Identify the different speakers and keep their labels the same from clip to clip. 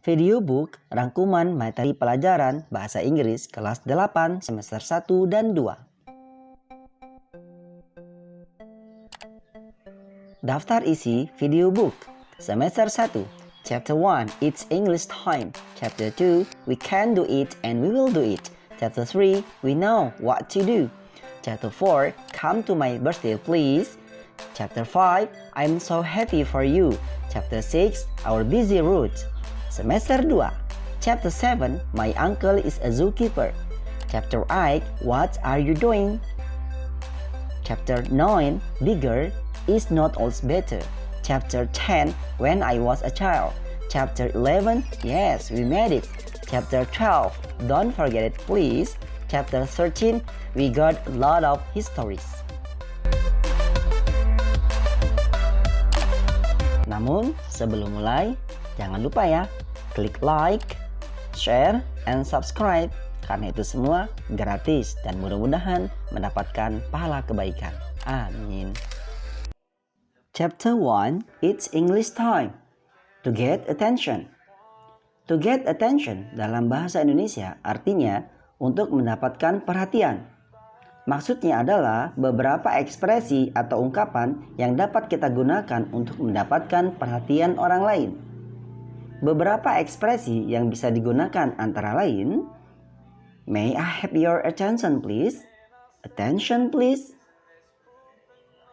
Speaker 1: Video book rangkuman materi pelajaran Bahasa Inggris kelas 8 semester 1 dan 2. Daftar isi video book semester 1. Chapter 1, It's English Time. Chapter 2, We Can Do It and We Will Do It. Chapter 3, We Know What to Do. Chapter 4, Come to My Birthday Please. Chapter 5, I'm So Happy for You. Chapter 6, Our Busy Road. Semester 2, Chapter 7, My Uncle is a Zookeeper. Chapter 8, What Are You Doing? Chapter 9, Bigger is Not Always Better. Chapter 10, When I Was a Child. Chapter 11, Yes, We Made It. Chapter 12, Don't Forget It Please. Chapter 13, We Got a Lot of Histories. Namun, sebelum mulai, jangan lupa ya, klik like, share, and subscribe. Karena itu semua gratis dan mudah-mudahan mendapatkan pahala kebaikan. Amin. Chapter 1, It's English Time. To get attention. To get attention dalam bahasa Indonesia artinya untuk mendapatkan perhatian. Maksudnya adalah beberapa ekspresi atau ungkapan yang dapat kita gunakan untuk mendapatkan perhatian orang lain. Beberapa ekspresi yang bisa digunakan antara lain, May I have your attention please? Attention please.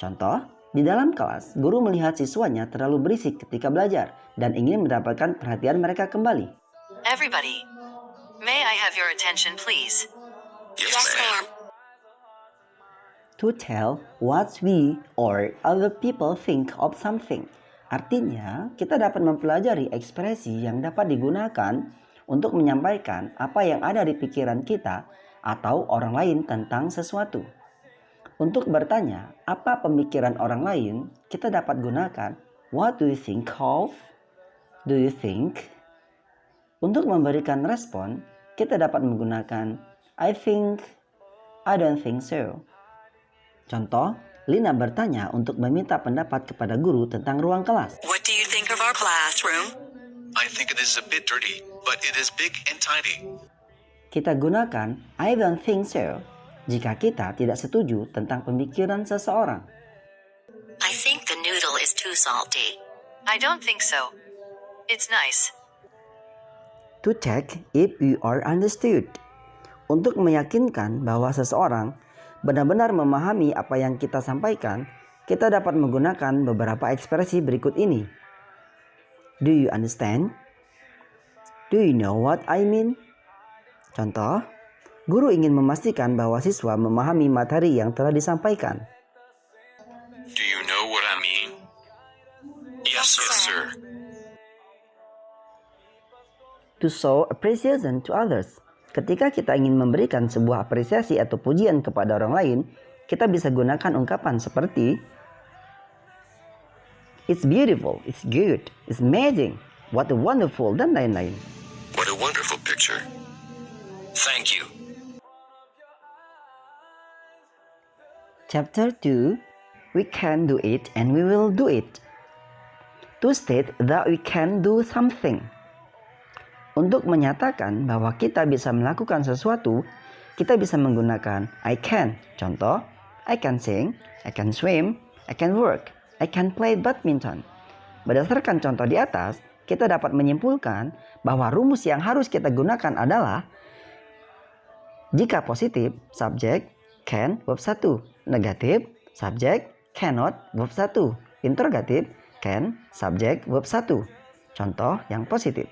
Speaker 1: Contoh, di dalam kelas, guru melihat siswanya terlalu berisik ketika belajar dan ingin mendapatkan perhatian mereka kembali.
Speaker 2: Everybody, may I have your attention please?
Speaker 3: Yes, ma'am.
Speaker 1: To tell what we or other people think of something. Artinya, kita dapat mempelajari ekspresi yang dapat digunakan untuk menyampaikan apa yang ada di pikiran kita atau orang lain tentang sesuatu. Untuk bertanya apa pemikiran orang lain, kita dapat gunakan What do you think of? Do you think? Untuk memberikan respon, kita dapat menggunakan I think, I don't think so. Contoh, Lina bertanya untuk meminta pendapat kepada guru tentang ruang kelas.
Speaker 2: What do you think of our classroom?
Speaker 3: I think it is a bit dirty, but it is big and tidy.
Speaker 1: Kita gunakan I don't think so jika kita tidak setuju tentang pemikiran seseorang.
Speaker 2: I think the noodle is too salty. I don't think so. It's nice.
Speaker 1: To check if you are understood. Untuk meyakinkan bahwa seseorang benar-benar memahami apa yang kita sampaikan, kita dapat menggunakan beberapa ekspresi berikut ini. Do you understand? Do you know what I mean? Contoh, guru ingin memastikan bahwa siswa memahami materi yang telah disampaikan.
Speaker 3: Do you know what I mean? Yes, sir.
Speaker 1: To show appreciation to others. Ketika kita ingin memberikan sebuah apresiasi atau pujian kepada orang lain, kita bisa gunakan ungkapan seperti It's beautiful, it's good, it's amazing, what a wonderful, dan lain-lain.
Speaker 3: What a wonderful picture. Thank you.
Speaker 1: Chapter 2, We Can Do It and We Will Do It. To state that we can do something. Untuk menyatakan bahwa kita bisa melakukan sesuatu, kita bisa menggunakan I can. Contoh, I can sing, I can swim, I can work, I can play badminton. Berdasarkan contoh di atas, kita dapat menyimpulkan bahwa rumus yang harus kita gunakan adalah jika positif, subjek, can, verb 1. Negatif, subjek, cannot, verb 1. Interrogatif, can, subjek, verb 1. Contoh yang positif.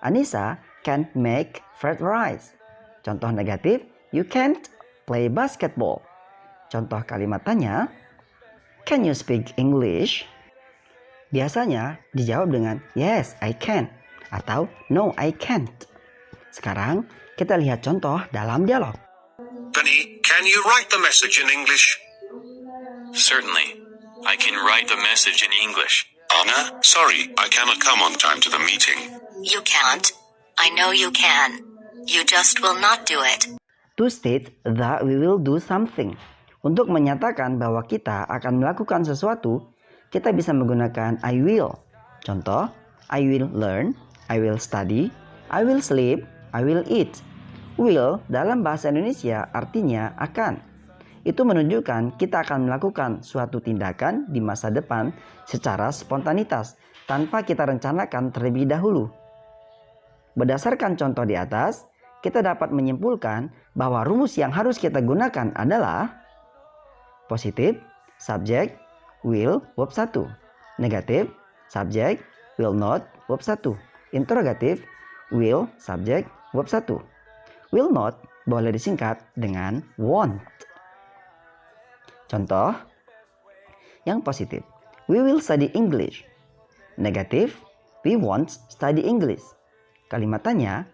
Speaker 1: Anissa can't make fried rice. Contoh negatif, you can't play basketball. Contoh kalimat tanya, can you speak English? Biasanya dijawab dengan yes, I can atau no, I can't. Sekarang kita lihat contoh dalam dialog.
Speaker 3: Penny, can you write the message in English? Certainly. I can write the message in English. Anna, sorry, I cannot come on time to the meeting.
Speaker 2: You can't. I know you can. You just will not do it.
Speaker 1: To state that we will do something. Untuk menyatakan bahwa kita akan melakukan sesuatu, kita bisa menggunakan I will. Contoh, I will learn, I will study, I will sleep, I will eat. Will dalam bahasa Indonesia artinya akan. Itu menunjukkan kita akan melakukan suatu tindakan di masa depan secara spontanitas tanpa kita rencanakan terlebih dahulu. Berdasarkan contoh di atas, kita dapat menyimpulkan bahwa rumus yang harus kita gunakan adalah positif, subjek, will, verb 1. Negatif, subjek, will not, verb 1. Interrogatif, will, subjek, verb 1. Will not boleh disingkat dengan won't. Contoh yang positif, we will study English. Negatif, we won't study English. Kalimat tanya,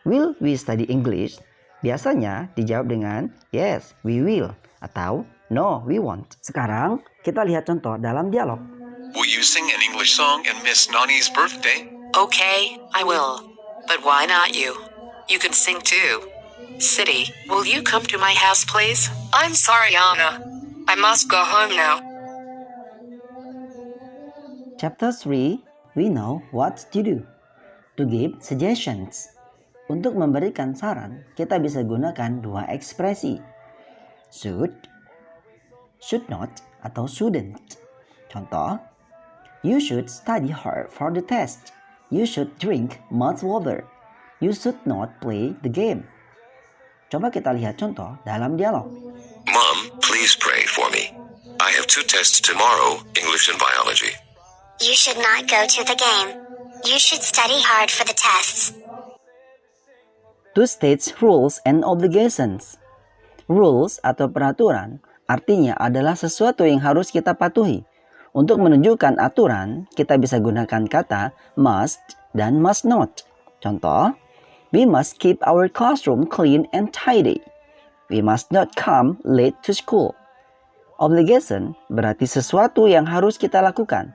Speaker 1: will we study English? Biasanya dijawab dengan yes, we will atau no, we won't. Sekarang kita lihat contoh dalam dialog.
Speaker 3: Will you sing an English song on Miss Nani's birthday?
Speaker 2: Okay, I will. But why not you? You can sing too. City, will you come to my house, please?
Speaker 4: I'm sorry, Anna. I must go home now.
Speaker 1: Chapter 3, we know what to do. To give suggestions. Untuk memberikan saran, kita bisa gunakan dua ekspresi. Should, should not, atau shouldn't. Contoh, you should study hard for the test. You should drink much water. You should not play the game. Coba kita lihat contoh dalam dialog.
Speaker 3: Mom, please pray for me. I have 2 tests tomorrow, English and biology.
Speaker 5: You should not go to the game. You should study hard for the tests.
Speaker 1: To state rules and obligations. Rules atau peraturan artinya adalah sesuatu yang harus kita patuhi. Untuk menunjukkan aturan, kita bisa gunakan kata must dan must not. Contoh, we must keep our classroom clean and tidy. We must not come late to school. Obligation berarti sesuatu yang harus kita lakukan.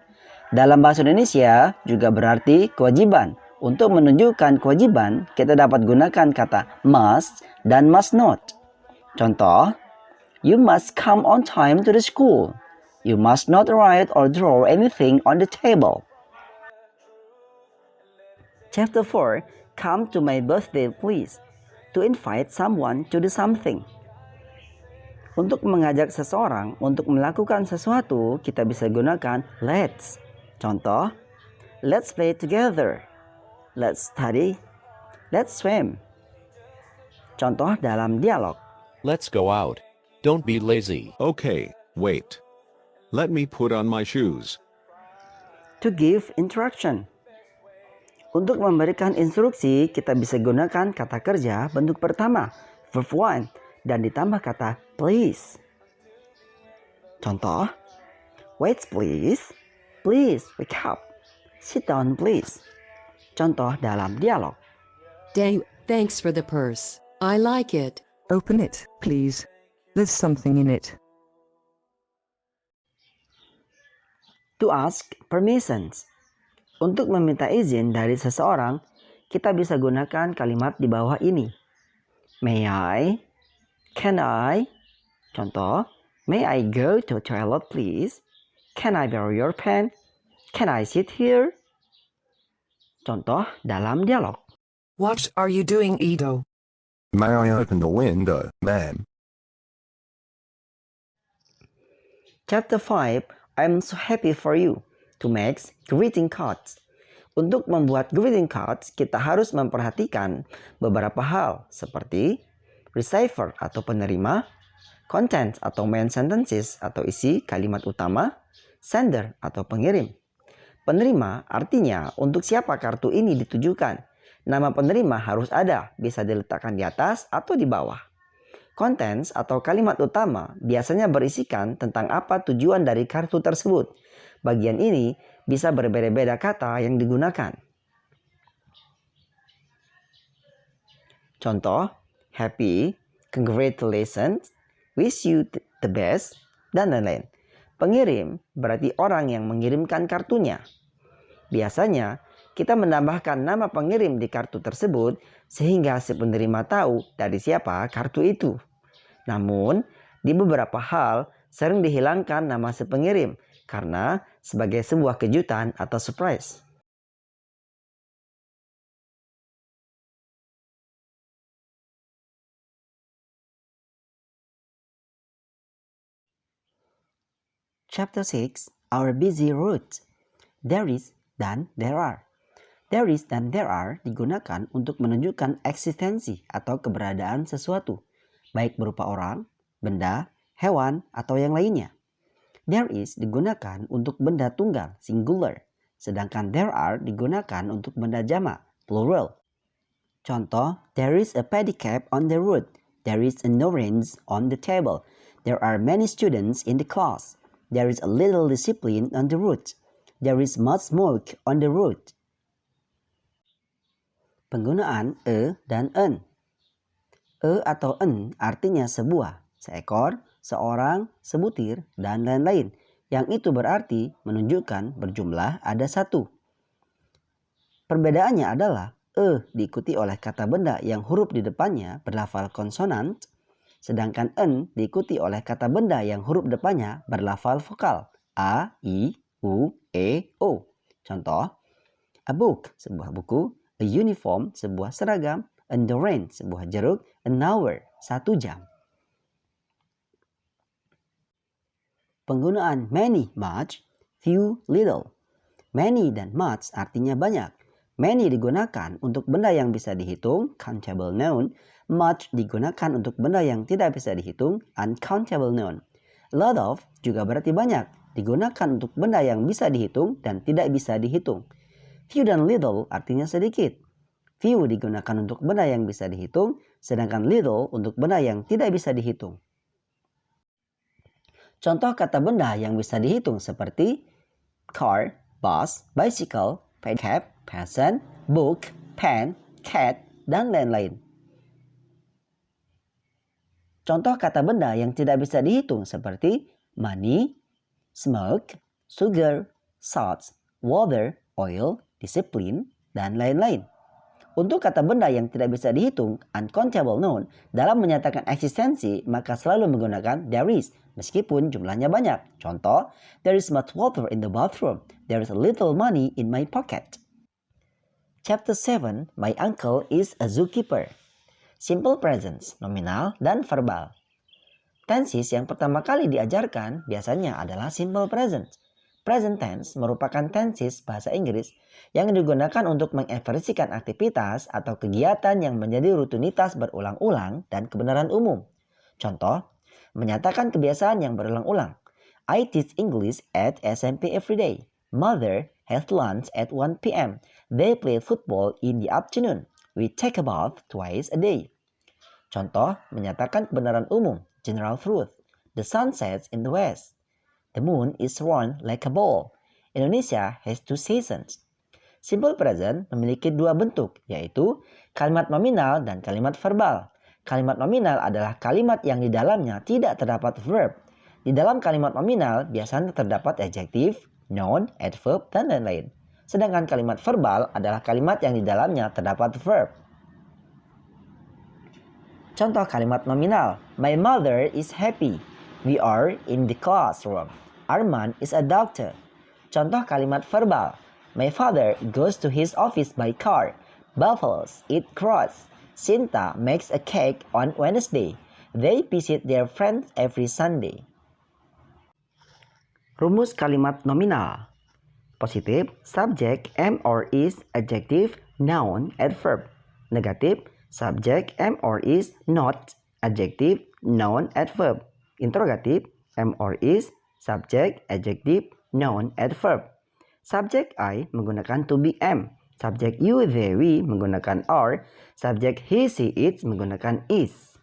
Speaker 1: Dalam bahasa Indonesia juga berarti kewajiban. Untuk menunjukkan kewajiban, kita dapat gunakan kata must dan must not. Contoh, you must come on time to the school. You must not write or draw anything on the table. Chapter 4, come to my birthday please. To invite someone to do something. Untuk mengajak seseorang untuk melakukan sesuatu, kita bisa gunakan let's. Contoh, let's play together. Let's study. Let's swim. Contoh dalam dialog.
Speaker 6: Let's go out. Don't be lazy.
Speaker 7: Okay, wait. Let me put on my shoes.
Speaker 1: To give instruction. Untuk memberikan instruksi, kita bisa gunakan kata kerja bentuk pertama, verb 1, dan ditambah kata please. Contoh, wait please. Please wake up. Sit down please. Contoh dalam dialog.
Speaker 8: Thanks for the purse. I like it.
Speaker 9: Open it, please. There's something in it.
Speaker 1: To ask permissions. Untuk meminta izin dari seseorang, kita bisa gunakan kalimat di bawah ini. May I? Can I? Contoh, may I go to the toilet please? Can I borrow your pen? Can I sit here? Contoh dalam dialog.
Speaker 9: What are you doing, Edo?
Speaker 7: May I open the window, ma'am?
Speaker 1: Chapter 5, I'm so happy for you. To make greeting cards. Untuk membuat greeting cards, kita harus memperhatikan beberapa hal seperti receiver atau penerima, content atau main sentences atau isi kalimat utama, sender atau pengirim. Penerima artinya untuk siapa kartu ini ditujukan. Nama penerima harus ada, bisa diletakkan di atas atau di bawah. Contents atau kalimat utama biasanya berisikan tentang apa tujuan dari kartu tersebut. Bagian ini bisa berbeda-beda kata yang digunakan. Contoh, happy, congratulations, wish you the best, dan lain-lain. Pengirim berarti orang yang mengirimkan kartunya. Biasanya, kita menambahkan nama pengirim di kartu tersebut sehingga si penerima tahu dari siapa kartu itu. Namun, di beberapa hal sering dihilangkan nama si pengirim karena sebagai sebuah kejutan atau surprise. Chapter 6, Our Busy Route. There is dan there are. There is dan there are digunakan untuk menunjukkan eksistensi atau keberadaan sesuatu, baik berupa orang, benda, hewan, atau yang lainnya. There is digunakan untuk benda tunggal, singular, sedangkan there are digunakan untuk benda jamak, plural. Contoh, there is a pedicab on the road. There is an orange on the table. There are many students in the class. There is a little discipline on the road. There is much smoke on the road. Penggunaan a dan an. A atau an artinya sebuah, seekor, seorang, sebutir, dan lain-lain. Yang itu berarti menunjukkan berjumlah ada satu. Perbedaannya adalah diikuti oleh kata benda yang huruf di depannya berlafal konsonan, sedangkan an diikuti oleh kata benda yang huruf depannya berlafal vokal a, i, u, e, o. Contoh, a book, sebuah buku, a uniform, sebuah seragam, an orange, sebuah jeruk, an hour, 1 jam. Penggunaan many, much, few, little. Many dan much artinya banyak. Many digunakan untuk benda yang bisa dihitung, countable noun. Much digunakan untuk benda yang tidak bisa dihitung, uncountable noun. A lot of juga berarti banyak, digunakan untuk benda yang bisa dihitung dan tidak bisa dihitung. Few dan little artinya sedikit. Few digunakan untuk benda yang bisa dihitung, sedangkan little untuk benda yang tidak bisa dihitung. Contoh kata benda yang bisa dihitung seperti car, bus, bicycle, pedicab, person, book, pen, cat, dan lain-lain. Contoh kata benda yang tidak bisa dihitung seperti money, smoke, sugar, salt, water, oil, discipline, dan lain-lain. Untuk kata benda yang tidak bisa dihitung, uncountable noun, dalam menyatakan eksistensi, maka selalu menggunakan there is, meskipun jumlahnya banyak. Contoh, there is much water in the bathroom. There is a little money in my pocket. Chapter 7, My uncle is a zookeeper. Simple presents, nominal dan verbal. Tenses yang pertama kali diajarkan biasanya adalah simple present. Present tense merupakan tenses bahasa Inggris yang digunakan untuk mengekspresikan aktivitas atau kegiatan yang menjadi rutinitas berulang-ulang dan kebenaran umum. Contoh, menyatakan kebiasaan yang berulang-ulang. I teach English at SMP every day. Mother has lunch at 1 p.m. They play football in the afternoon. We take a bath twice a day. Contoh, menyatakan kebenaran umum, general truth. The sun sets in the west. The moon is round like a ball. Indonesia has 2 seasons. Simple present memiliki 2 bentuk, yaitu kalimat nominal dan kalimat verbal. Kalimat nominal adalah kalimat yang di dalamnya tidak terdapat verb. Di dalam kalimat nominal biasanya terdapat adjektif, noun, adverb, dan lain-lain. Sedangkan kalimat verbal adalah kalimat yang di dalamnya terdapat verb. Contoh kalimat nominal. My mother is happy. We are in the classroom. Arman is a doctor. Contoh kalimat verbal. My father goes to his office by car. Buffaloes eat grass. Sinta makes a cake on Wednesday. They visit their friends every Sunday. Rumus kalimat nominal. Positif, subject, am or is, adjective, noun, adverb. Negatif, subject, am or is, not, adjective, noun, adverb. Interrogatif, am or is, subject, adjective, noun, adverb. Subject I menggunakan to be am. Subject you, they, we menggunakan are. Subject he, she, it menggunakan is.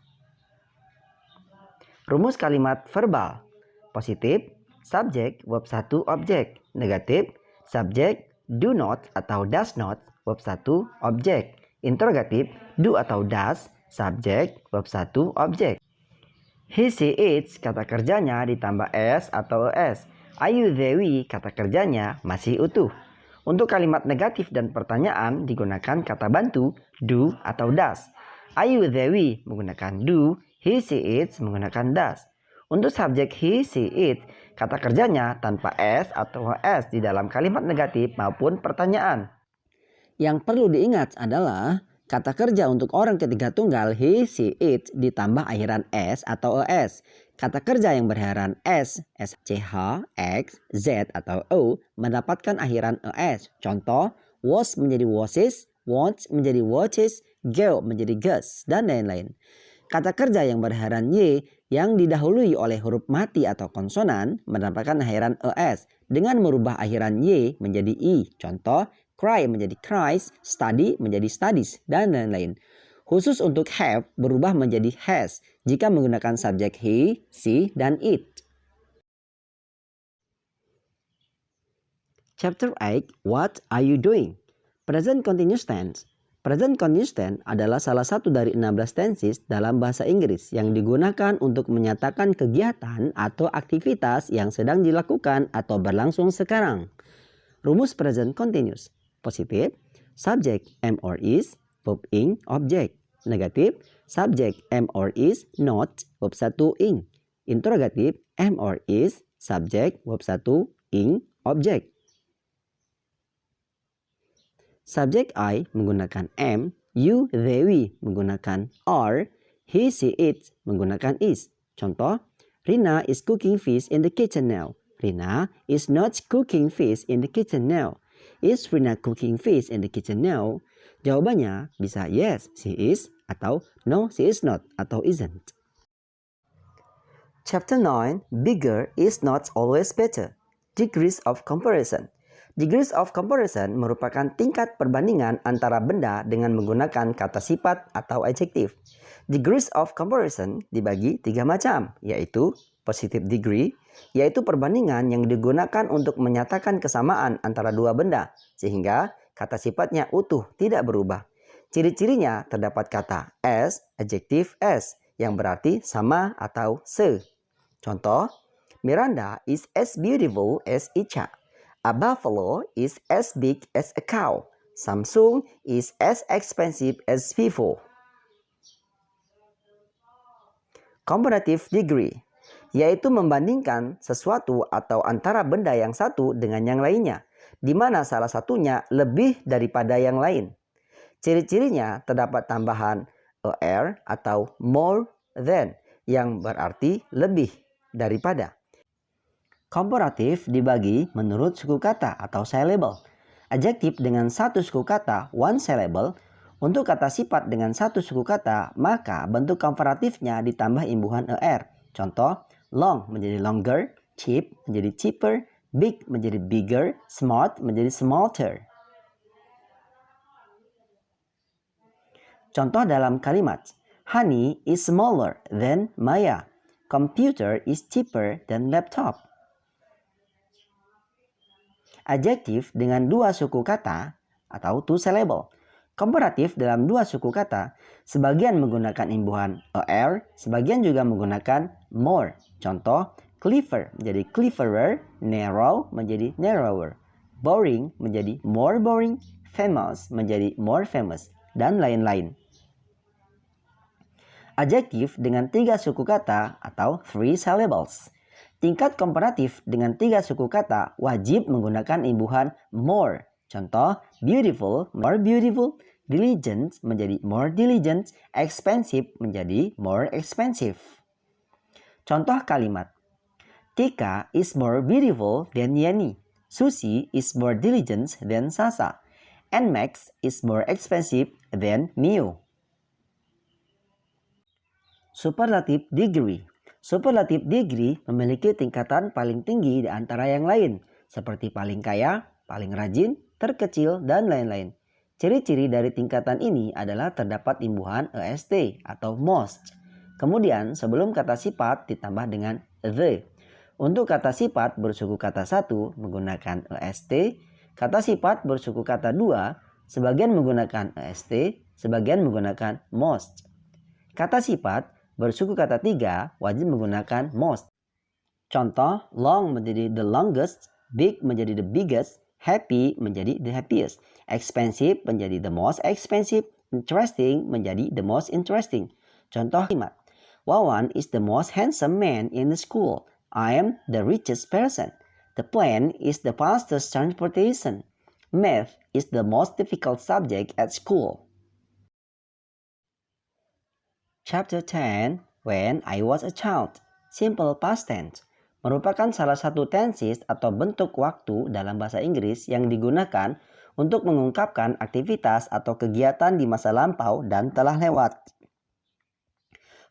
Speaker 1: Rumus kalimat verbal. Positif, subject, verb 1, objek. Negatif, subject, do not atau does not, verb 1, objek. Interrogatif, do atau does, subject, verb 1, objek. He, she, it, kata kerjanya ditambah s atau es. I, you, they, we, kata kerjanya masih utuh. Untuk kalimat negatif dan pertanyaan digunakan kata bantu, do atau does. I, you, they, we menggunakan do, he, she, it menggunakan does. Untuk subjek he, she, it, kata kerjanya tanpa s atau es di dalam kalimat negatif maupun pertanyaan. Yang perlu diingat adalah kata kerja untuk orang ketiga tunggal he, she, it ditambah akhiran s atau es. Kata kerja yang berakhiran S, SCH, X, Z atau O mendapatkan akhiran ES. Contoh, was menjadi wasses, wants menjadi watches, go menjadi goes, dan lain-lain. Kata kerja yang berakhiran Y yang didahului oleh huruf mati atau konsonan mendapatkan akhiran ES dengan merubah akhiran Y menjadi I. Contoh, cry menjadi cries, study menjadi studies, dan lain-lain. Khusus untuk have berubah menjadi has jika menggunakan subjek he, she, dan it. Chapter 8, What are you doing? Present continuous tense. Present continuous tense adalah salah satu dari 16 tenses dalam bahasa Inggris yang digunakan untuk menyatakan kegiatan atau aktivitas yang sedang dilakukan atau berlangsung sekarang. Rumus present continuous. Positif, subject am or is, verb ing, object. Negatif, subject am or is, not, verb 1 ing. Interrogatif, am or is, subject, verb 1 ing, object. Subject I menggunakan am, you, they, we menggunakan are, he, she, it menggunakan is. Contoh, Rina is cooking fish in the kitchen now. Rina is not cooking fish in the kitchen now. Is Rina cooking fish in the kitchen now? Jawabannya bisa yes, she is, atau no, she is not, atau isn't. Chapter 9, Bigger is not always better. Degrees of comparison. Degrees of comparison merupakan tingkat perbandingan antara benda dengan menggunakan kata sifat atau adjektif. Degrees of comparison dibagi 3 macam, yaitu positive degree, yaitu perbandingan yang digunakan untuk menyatakan kesamaan antara dua benda, sehingga kata sifatnya utuh, tidak berubah. Ciri-cirinya terdapat kata as, adjektif as, yang berarti sama atau se. Contoh, Miranda is as beautiful as Icha. A buffalo is as big as a cow. Samsung is as expensive as Vivo. Comparative degree, yaitu membandingkan sesuatu atau antara benda yang satu dengan yang lainnya, di mana salah satunya lebih daripada yang lain. Ciri-cirinya terdapat tambahan er atau more than yang berarti lebih daripada. Komparatif dibagi menurut suku kata atau syllable. Adjektif dengan satu suku kata one syllable. Untuk kata sifat dengan satu suku kata, maka bentuk komparatifnya ditambah imbuhan er. Contoh, long menjadi longer, cheap menjadi cheaper, big menjadi bigger, smart menjadi smarter. Contoh dalam kalimat, Honey is smaller than Maya. Computer is cheaper than laptop. Adjektif dengan dua suku kata atau two syllable. Komparatif dalam dua suku kata, sebagian menggunakan imbuhan er, sebagian juga menggunakan more. Contoh, clever menjadi cleverer, narrow menjadi narrower, boring menjadi more boring, famous menjadi more famous, dan lain-lain. Adjektif dengan tiga suku kata atau three syllables. Tingkat komparatif dengan tiga suku kata wajib menggunakan imbuhan more. Contoh, beautiful, more beautiful, diligent menjadi more diligent, expensive menjadi more expensive. Contoh kalimat, Tika is more beautiful than Yeni. Susi is more diligent than Sasa. And Max is more expensive than Mio. Superlative degree. Superlative degree memiliki tingkatan paling tinggi di antara yang lain, seperti paling kaya, paling rajin, terkecil, dan lain-lain. Ciri-ciri dari tingkatan ini adalah terdapat imbuhan est atau most. Kemudian sebelum kata sifat ditambah dengan the. Untuk kata sifat bersuku kata 1 menggunakan est, kata sifat bersuku kata 2 sebagian menggunakan est, sebagian menggunakan most. Kata sifat bersuku kata 3 wajib menggunakan most. Contoh, long menjadi the longest, big menjadi the biggest, happy menjadi the happiest, expensive menjadi the most expensive, interesting menjadi the most interesting. Contoh kalimat, Wawan is the most handsome man in the school. I am the richest person. The plane is the fastest transportation. Math is the most difficult subject at school. Chapter 10, When I was a child. Simple past tense merupakan salah satu tenses atau bentuk waktu dalam bahasa Inggris yang digunakan untuk mengungkapkan aktivitas atau kegiatan di masa lampau dan telah lewat.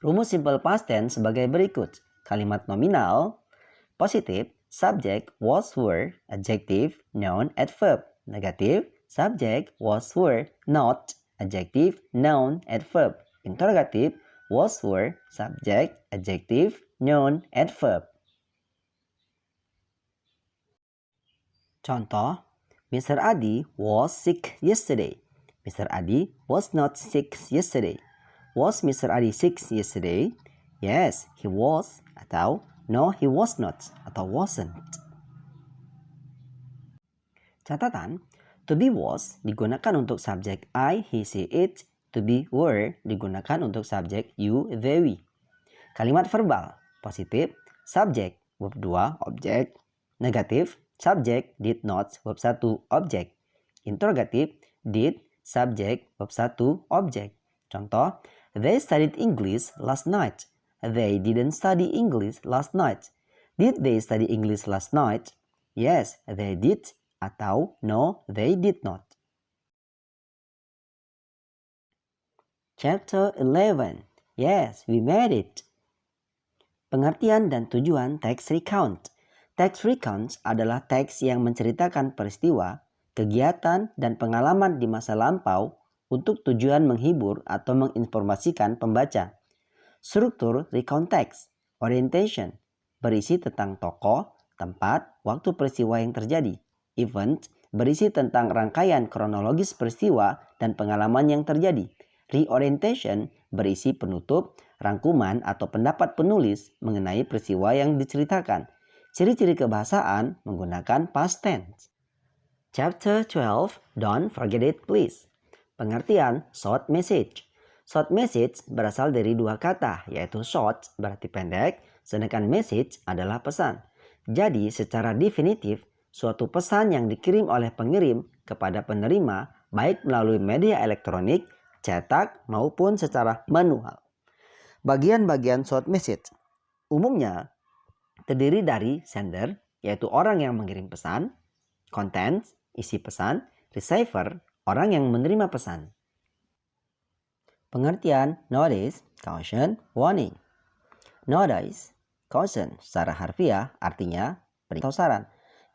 Speaker 1: Rumus simple past tense sebagai berikut. Kalimat nominal, positif, subject, was, were, adjective, noun, adverb. Negatif, subject, was, were, not, adjective, noun, adverb. Interrogatif, was, were, subject, adjective, noun, adverb. Contoh, Mr. Adi was sick yesterday. Mr. Adi was not sick yesterday. Was Mr. Adi sick yesterday? Yes, he was. Atau no, he was not. Atau wasn't. Catatan, to be was digunakan untuk subjek I, he, she, it. To be were digunakan untuk subjek you, they, we. Kalimat verbal, positif, subjek, verb 2, objek. Negatif, subjek, did not, verb 1, objek. Interrogatif, did, subjek, verb 1, objek. Contoh, they studied English last night. They didn't study English last night. Did they study English last night? Yes, they did. Atau no, they did not. Chapter 11. Yes, we made it. Pengertian dan tujuan teks recount. Teks recounts adalah teks yang menceritakan peristiwa, kegiatan, dan pengalaman di masa lampau untuk tujuan menghibur atau menginformasikan pembaca. Struktur recount text, orientation, berisi tentang tokoh, tempat, waktu peristiwa yang terjadi. Event, berisi tentang rangkaian kronologis peristiwa dan pengalaman yang terjadi. Reorientation, berisi penutup, rangkuman atau pendapat penulis mengenai peristiwa yang diceritakan. Ciri-ciri kebahasaan menggunakan past tense. Chapter 12, don't forget it please. Pengertian short message. Short message berasal dari dua kata, yaitu short berarti pendek, sedangkan message adalah pesan. Jadi secara definitif, suatu pesan yang dikirim oleh pengirim kepada penerima baik melalui media elektronik, cetak, maupun secara manual. Bagian-bagian short message umumnya terdiri dari sender, yaitu orang yang mengirim pesan, contents, isi pesan, receiver, orang yang menerima pesan. Pengertian notice, caution, warning. Notice, caution secara harfiah artinya peringatan atau saran.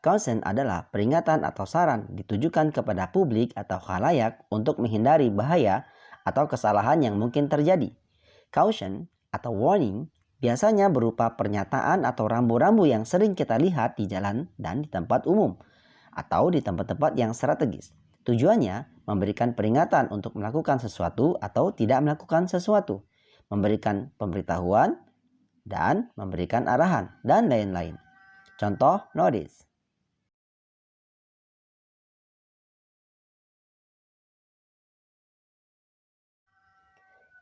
Speaker 1: Caution adalah peringatan atau saran ditujukan kepada publik atau khalayak untuk menghindari bahaya atau kesalahan yang mungkin terjadi. Caution atau warning biasanya berupa pernyataan atau rambu-rambu yang sering kita lihat di jalan dan di tempat umum atau di tempat-tempat yang strategis. Tujuannya memberikan peringatan untuk melakukan sesuatu atau tidak melakukan sesuatu, memberikan pemberitahuan, dan memberikan arahan, dan lain-lain. Contoh notice.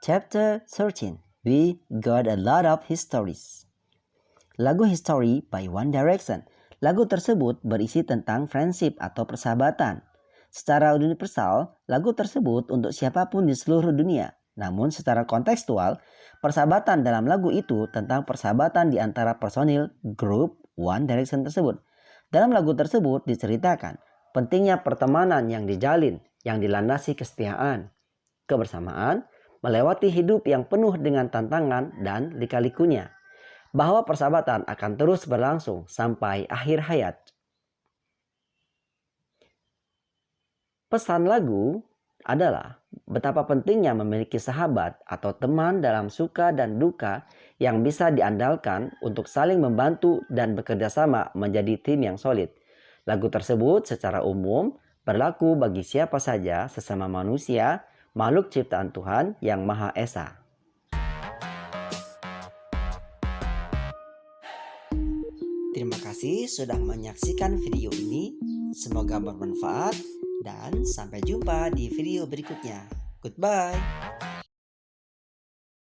Speaker 1: Chapter 13. We got a lot of histories. Lagu History by One Direction. Lagu tersebut berisi tentang friendship atau persahabatan. Secara universal, lagu tersebut untuk siapapun di seluruh dunia. Namun secara kontekstual, persahabatan dalam lagu itu tentang persahabatan di antara personil grup One Direction tersebut. Dalam lagu tersebut diceritakan pentingnya pertemanan yang dijalin, yang dilandasi kesetiaan, kebersamaan, melewati hidup yang penuh dengan tantangan dan lika-likunya, bahwa persahabatan akan terus berlangsung sampai akhir hayat. Pesan lagu adalah betapa pentingnya memiliki sahabat atau teman dalam suka dan duka yang bisa diandalkan untuk saling membantu dan bekerja sama menjadi tim yang solid. Lagu tersebut secara umum berlaku bagi siapa saja sesama manusia, makhluk ciptaan Tuhan yang Maha Esa. Terima kasih sudah menyaksikan video ini. Semoga bermanfaat dan sampai jumpa di video berikutnya. Goodbye.